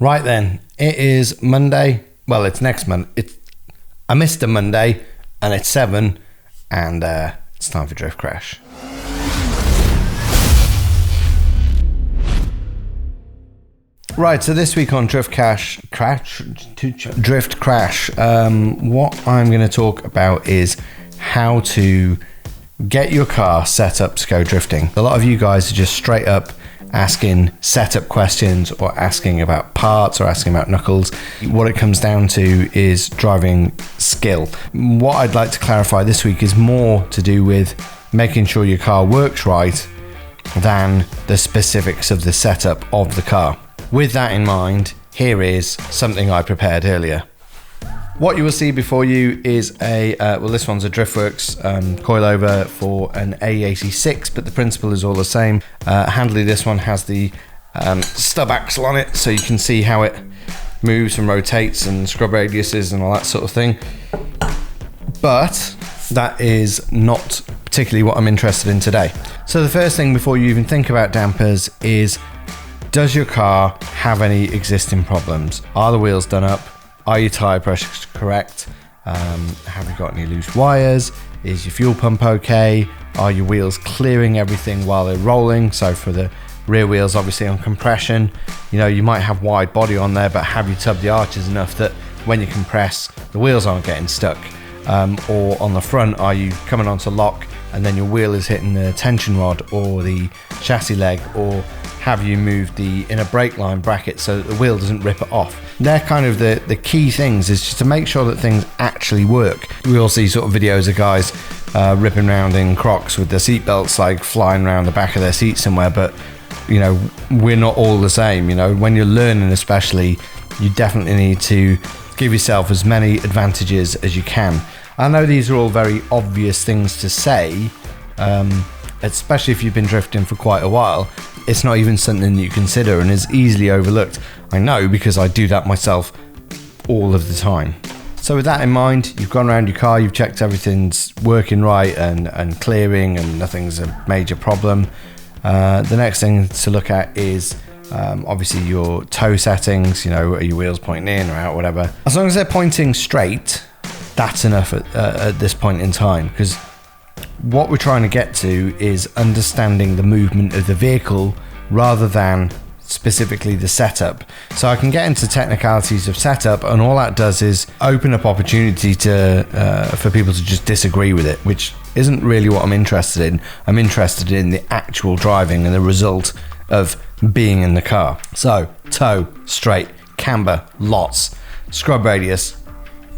Right then, it is Monday. Well, it's next Monday. I missed a Monday, and it's 7, and it's time for Drift Crash. Right, so this week on Drift Crash, what I'm going to talk about is how to get your car set up to go drifting. A lot of you guys are just straight up asking setup questions or asking about parts or asking about knuckles. What it comes down to is driving skill. What I'd like to clarify this week is more to do with making sure your car works right than the specifics of the setup of the car. With that in mind, here is something I prepared earlier. What you will see before you is this one's a Driftworks coilover for an A86, but the principle is all the same. Handily, this one has the stub axle on it, so you can see how it moves and rotates and scrub radiuses and all that sort of thing. But that is not particularly what I'm interested in today. So the first thing before you even think about dampers is, does your car have any existing problems? Are the wheels done up? Are your tyre pressures correct? Have you got any loose wires? Is your fuel pump okay? Are your wheels clearing everything while they're rolling? So for the rear wheels, obviously on compression, you might have wide body on there, but have you tubbed the arches enough that when you compress, the wheels aren't getting stuck? Or on the front, are you coming onto lock and then your wheel is hitting the tension rod or the chassis leg, or have you moved the inner brake line bracket so that the wheel doesn't rip it off? They're kind of the key things, is just to make sure that things actually work. We all see sort of videos of guys ripping around in Crocs with their seat belts like flying around the back of their seat somewhere, but we're not all the same. When you're learning especially, you definitely need to give yourself as many advantages as you can. I know these are all very obvious things to say, especially if you've been drifting for quite a while. It's not even something that you consider and is easily overlooked. I know, because I do that myself all of the time. So with that in mind, you've gone around your car, you've checked everything's working right and clearing and nothing's a major problem. The next thing to look at is obviously your toe settings. Are your wheels pointing in or out, whatever. As long as they're pointing straight, that's enough at this point in time, because what we're trying to get to is understanding the movement of the vehicle rather than specifically the setup. So I can get into technicalities of setup, and all that does is open up opportunity for people to just disagree with it, which isn't really what I'm interested in. I'm interested in the actual driving and the result of being in the car. So toe, straight, camber, lots, scrub radius,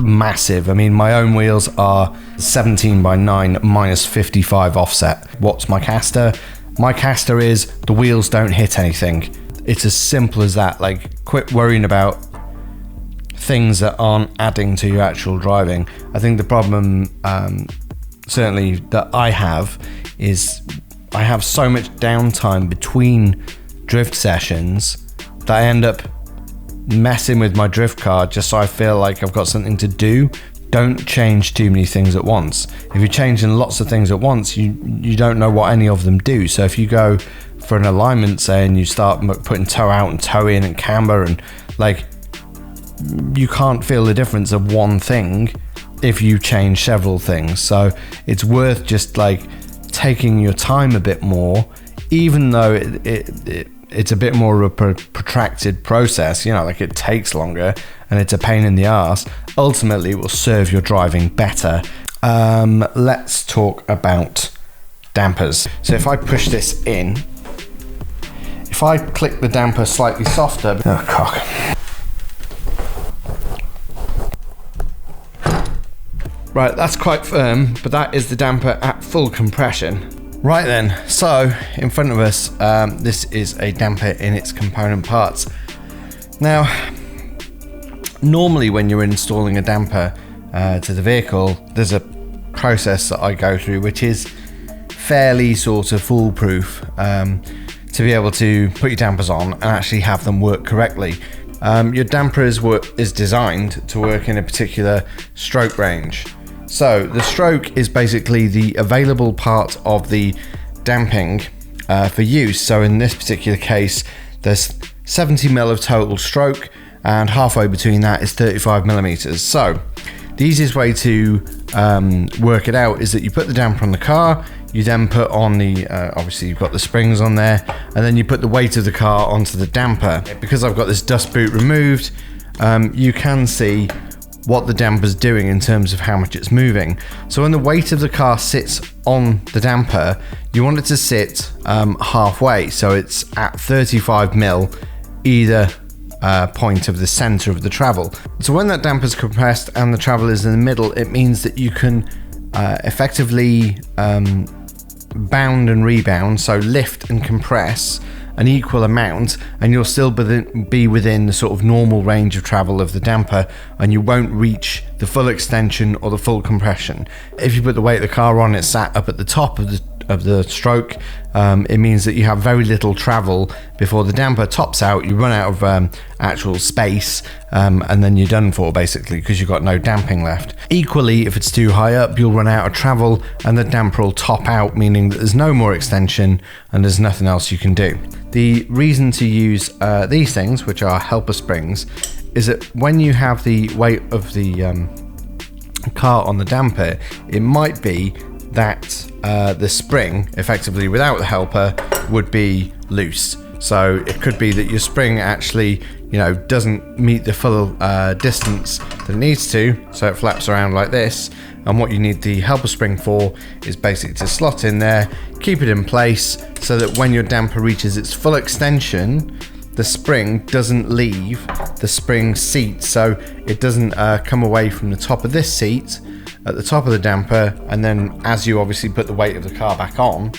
massive. I mean, my own wheels are 17 by 9 minus 55 offset. What's my caster? My caster is the wheels don't hit anything. It's as simple as that. Like, quit worrying about things that aren't adding to your actual driving. I think the problem certainly that I have is I have so much downtime between drift sessions that I end up messing with my drift car just so I feel like I've got something to do. Don't change too many things at once. If you're changing lots of things at once, you don't know what any of them do. So if you go for an alignment, say, and you start putting toe out and toe in and camber, and you can't feel the difference of one thing if you change several things. So it's worth just taking your time a bit more, even though it's a bit more of a protracted process, it takes longer and it's a pain in the arse. Ultimately, it will serve your driving better. Let's talk about dampers. So if I push this in, if I click the damper slightly softer, oh cock. Right, that's quite firm, but that is the damper at full compression. Right then, so in front of us, this is a damper in its component parts. Now, normally when you're installing a damper to the vehicle, there's a process that I go through which is fairly sort of foolproof to be able to put your dampers on and actually have them work correctly. Your damper is designed to work in a particular stroke range. So the stroke is basically the available part of the damping for use. So in this particular case, there's 70mm of total stroke, and halfway between that is 35mm. So the easiest way to work it out is that you put the damper on the car, you then put on the, obviously you've got the springs on there, and then you put the weight of the car onto the damper. Because I've got this dust boot removed, you can see what the damper's doing in terms of how much it's moving. So when the weight of the car sits on the damper, you want it to sit halfway, so it's at 35mm either point of the center of the travel. So when that damper's compressed and the travel is in the middle, it means that you can effectively bound and rebound, so lift and compress an equal amount, and you'll still be within the sort of normal range of travel of the damper, and you won't reach the full extension or the full compression. If you put the weight of the car on, it's sat up at the top of the stroke. It means that you have very little travel before the damper tops out. You run out of actual space, and then you're done for, basically, because you've got no damping left. Equally, if it's too high up, you'll run out of travel and the damper will top out, meaning that there's no more extension and there's nothing else you can do. The reason to use these things, which are helper springs, is that when you have the weight of the car on the damper, it might be that the spring, effectively without the helper, would be loose. So it could be that your spring actually, doesn't meet the full distance that it needs to, so it flaps around like this. And what you need the helper spring for is basically to slot in there, keep it in place, so that when your damper reaches its full extension, the spring doesn't leave the spring seat, so it doesn't come away from the top of this seat at the top of the damper, and then as you obviously put the weight of the car back on,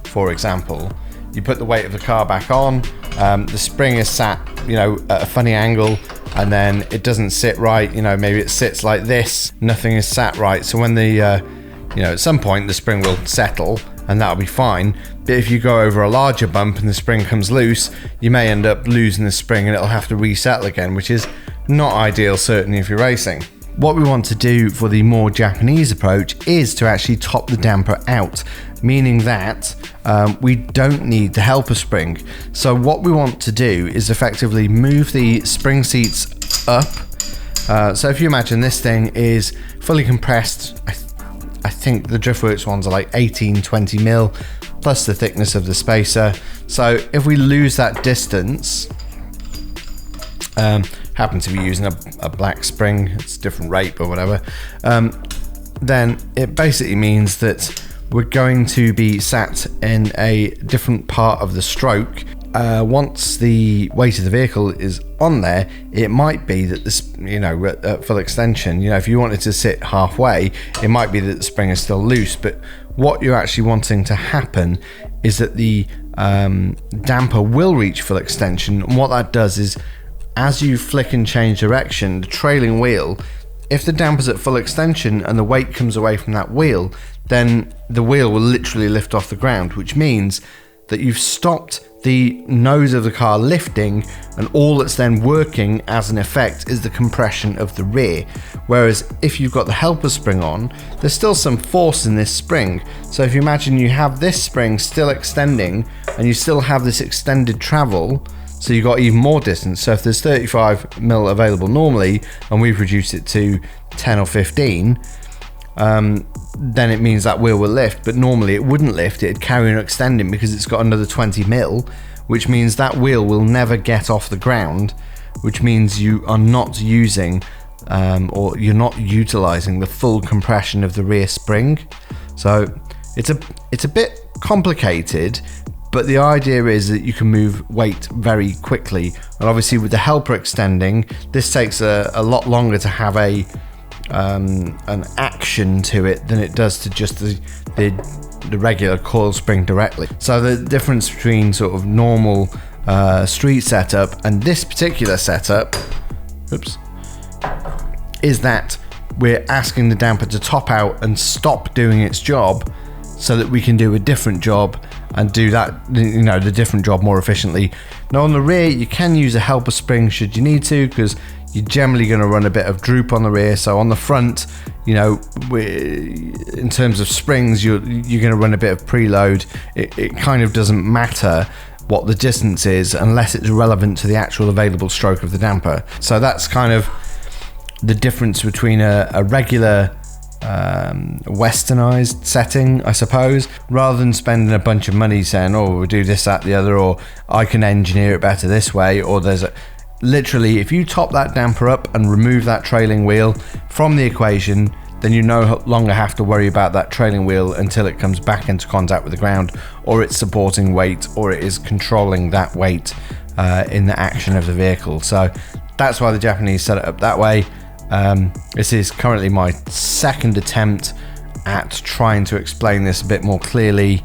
for example, you put the weight of the car back on, the spring is sat, at a funny angle, and then it doesn't sit right, maybe it sits like this, nothing is sat right, so when the, at some point the spring will settle, and that'll be fine. But if you go over a larger bump and the spring comes loose, you may end up losing the spring and it'll have to resettle again, which is not ideal, certainly if you're racing. What we want to do for the more Japanese approach is to actually top the damper out, meaning that we don't need the helper spring. So what we want to do is effectively move the spring seats up. So if you imagine this thing is fully compressed, I think the Driftworks ones are like 18-20mm plus the thickness of the spacer. So if we lose that distance, happen to be using a black spring, it's a different rate or whatever, then it basically means that we're going to be sat in a different part of the stroke. Once the weight of the vehicle is on there, it might be that this, at full extension, if you wanted to sit halfway, it might be that the spring is still loose. But what you're actually wanting to happen is that the damper will reach full extension, and what that does is, as you flick and change direction, the trailing wheel, if the damper's at full extension and the weight comes away from that wheel, then the wheel will literally lift off the ground, which means that you've stopped the nose of the car lifting, and all that's then working as an effect is the compression of the rear. Whereas if you've got the helper spring on, there's still some force in this spring. So if you imagine you have this spring still extending and you still have this extended travel, so you've got even more distance. So if there's 35mm available normally and we've reduced it to 10 or 15, then it means that wheel will lift, but normally it wouldn't lift, it'd carry on extending because it's got another 20mm, which means that wheel will never get off the ground, which means you are not using or you're not utilizing the full compression of the rear spring. So it's a bit complicated, but the idea is that you can move weight very quickly, and obviously with the helper extending, this takes a lot longer to have an action to it than it does to just the regular coil spring directly. So the difference between sort of normal street setup and this particular setup, is that we're asking the damper to top out and stop doing its job so that we can do a different job and do that, the different job more efficiently. Now on the rear, you can use a helper spring should you need to, because you're generally going to run a bit of droop on the rear. So on the front, in terms of springs, you're going to run a bit of preload. It kind of doesn't matter what the distance is unless it's relevant to the actual available stroke of the damper. So that's kind of the difference between a regular westernized setting, I suppose, rather than spending a bunch of money saying, oh, we'll do this, that, the other, or I can engineer it better this way, or there's literally, if you top that damper up and remove that trailing wheel from the equation, then you no longer have to worry about that trailing wheel until it comes back into contact with the ground, or it's supporting weight, or it is controlling that weight in the action of the vehicle. So that's why the Japanese set it up that way. This is currently my second attempt at trying to explain this a bit more clearly,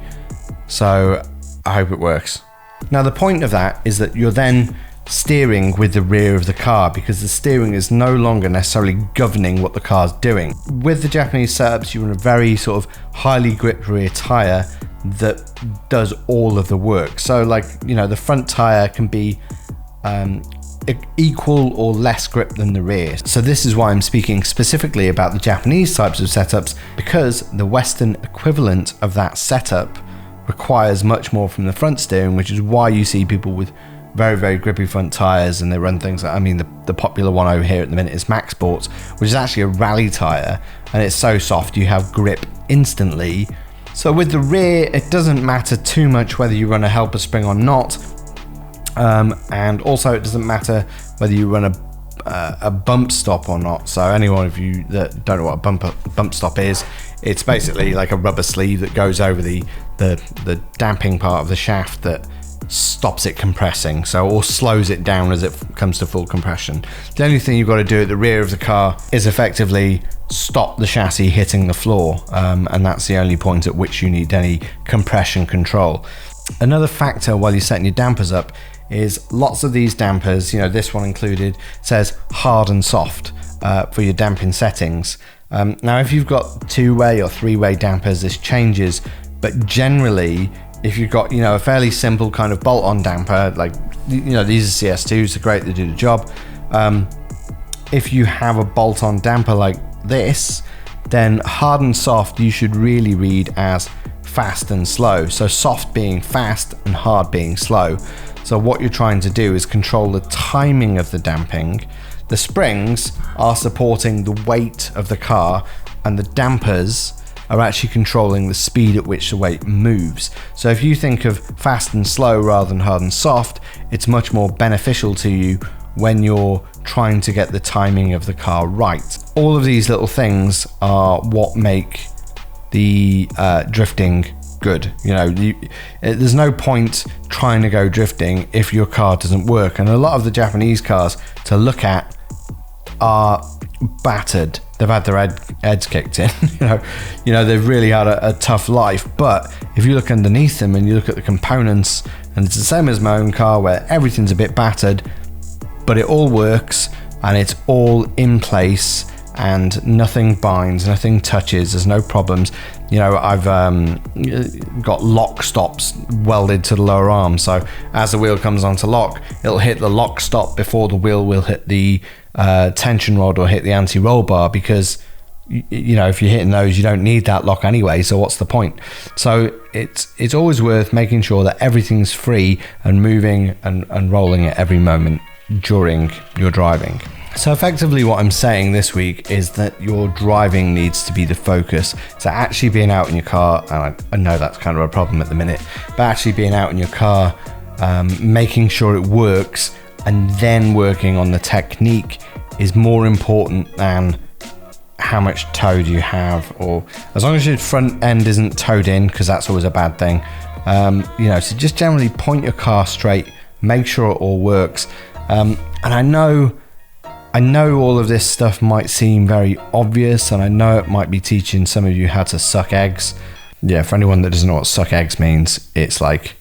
so I hope it works. Now the point of that is that you're then steering with the rear of the car, because the steering is no longer necessarily governing what the car's doing. With the Japanese setups, you run a very sort of highly gripped rear tyre that does all of the work. So like, you know, the front tyre can be equal or less grip than the rear. So this is why I'm speaking specifically about the Japanese types of setups, because the Western equivalent of that setup requires much more from the front steering, which is why you see people with very, very grippy front tyres, and they run things like, I mean, the popular one over here at the minute is Max Sports, which is actually a rally tyre, and it's so soft you have grip instantly. So with the rear, it doesn't matter too much whether you run a helper spring or not, and also it doesn't matter whether you run a bump stop or not. So anyone of you that don't know what a bump stop is, it's basically like a rubber sleeve that goes over the damping part of the shaft that stops it compressing, so, or slows it down as it comes to full compression. The only thing you've got to do at the rear of the car is effectively stop the chassis hitting the floor, and that's the only point at which you need any compression control. Another factor while you're setting your dampers up is lots of these dampers, you know, this one included, says hard and soft for your damping settings. Now if you've got two-way or three-way dampers, this changes, but generally if you've got, you know, a fairly simple kind of bolt-on damper, like, you know, these are CS2s, they're great, they do the job. If you have a bolt-on damper like this, then hard and soft you should really read as fast and slow. So soft being fast and hard being slow. So what you're trying to do is control the timing of the damping. The springs are supporting the weight of the car, and the dampers are actually controlling the speed at which the weight moves. So if you think of fast and slow rather than hard and soft, it's much more beneficial to you when you're trying to get the timing of the car right. All of these little things are what make the drifting good. You know, there's no point trying to go drifting if your car doesn't work. And a lot of the Japanese cars to look at are battered. They've had their heads kicked in. you know, they've really had a tough life. But if you look underneath them and you look at the components, and it's the same as my own car where everything's a bit battered, but it all works and it's all in place and nothing binds, nothing touches, there's no problems. You know, I've got lock stops welded to the lower arm, so as the wheel comes onto lock, it'll hit the lock stop before the wheel will hit the tension rod or hit the anti-roll bar, because you know, if you're hitting those, you don't need that lock anyway, so what's the point? So it's always worth making sure that everything's free and moving and rolling at every moment during your driving. So effectively what I'm saying this week is that your driving needs to be the focus. So actually being out in your car, and I know that's kind of a problem at the minute, but actually being out in your car, making sure it works and then working on the technique is more important than how much toe do you have, or as long as your front end isn't towed in, because that's always a bad thing. You know, so just generally point your car straight, make sure it all works. And I know all of this stuff might seem very obvious, and I know it might be teaching some of you how to suck eggs. Yeah, for anyone that doesn't know what suck eggs means, it's like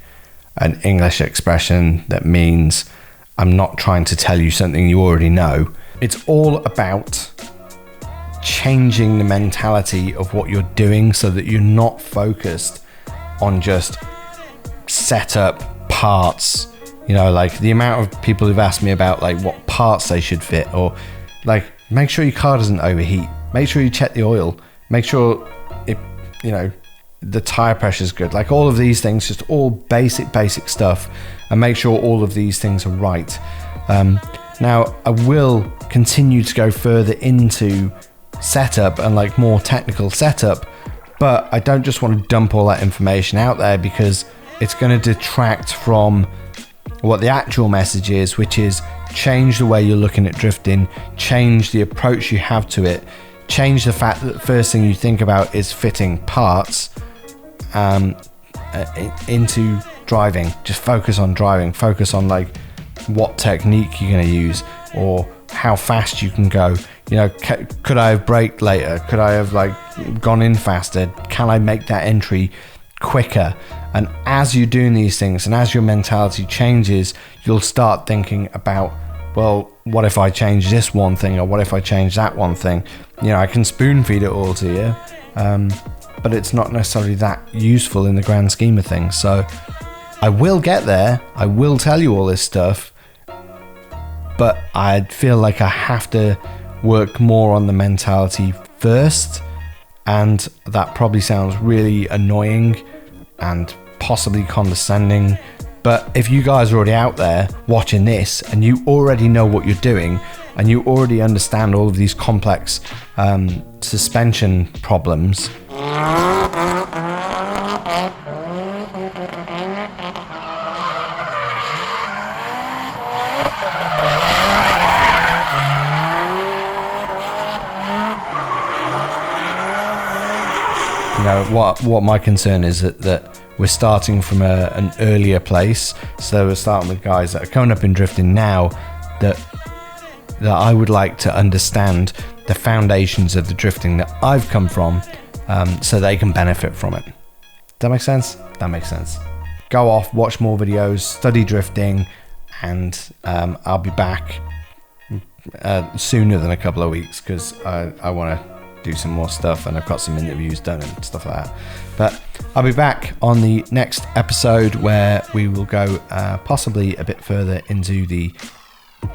an English expression that means I'm not trying to tell you something you already know. It's all about changing the mentality of what you're doing so that you're not focused on just setup, parts. You know, like the amount of people who've asked me about like what parts they should fit, or like make sure your car doesn't overheat, make sure you check the oil, make sure it, you know, the tire pressure is good. Like all of these things, just all basic stuff, and make sure all of these things are right. Now I will continue to go further into setup and like more technical setup, but I don't just want to dump all that information out there, because it's going to detract from what the actual message is, which is change the way you're looking at drifting, change the approach you have to it, change the fact that the first thing you think about is fitting parts into driving. Just focus on driving, focus on like what technique you're going to use or how fast you can go. You know, could I have braked later? Could I have like gone in faster? Can I make that entry quicker? And as you're doing these things and as your mentality changes, you'll start thinking about, well, what if I change this one thing, or what if I change that one thing? You know, I can spoon feed it all to you, but it's not necessarily that useful in the grand scheme of things. So I will get there, I will tell you all this stuff, but I feel like I have to work more on the mentality first. And that probably sounds really annoying and possibly condescending, but if you guys are already out there watching this and you already know what you're doing and you already understand all of these complex suspension problems, you know, what my concern is that we're starting from an earlier place. So we're starting with guys that are coming up in drifting now, that I would like to understand the foundations of the drifting that I've come from, so they can benefit from it. Does that make sense? That makes sense. Go off, watch more videos, study drifting, and I'll be back sooner than a couple of weeks, because I want to do some more stuff, and I've got some interviews done and stuff like that. But I'll be back on the next episode where we will go possibly a bit further into the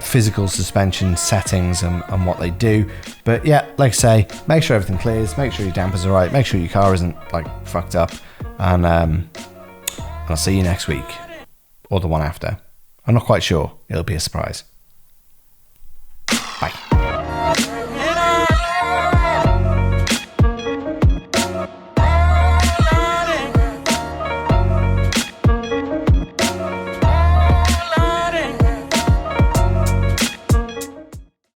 physical suspension settings and what they do. But yeah, like I say, make sure everything clears, make sure your dampers are right, make sure your car isn't like fucked up, and I'll see you next week or the one after. I'm not quite sure, it'll be a surprise.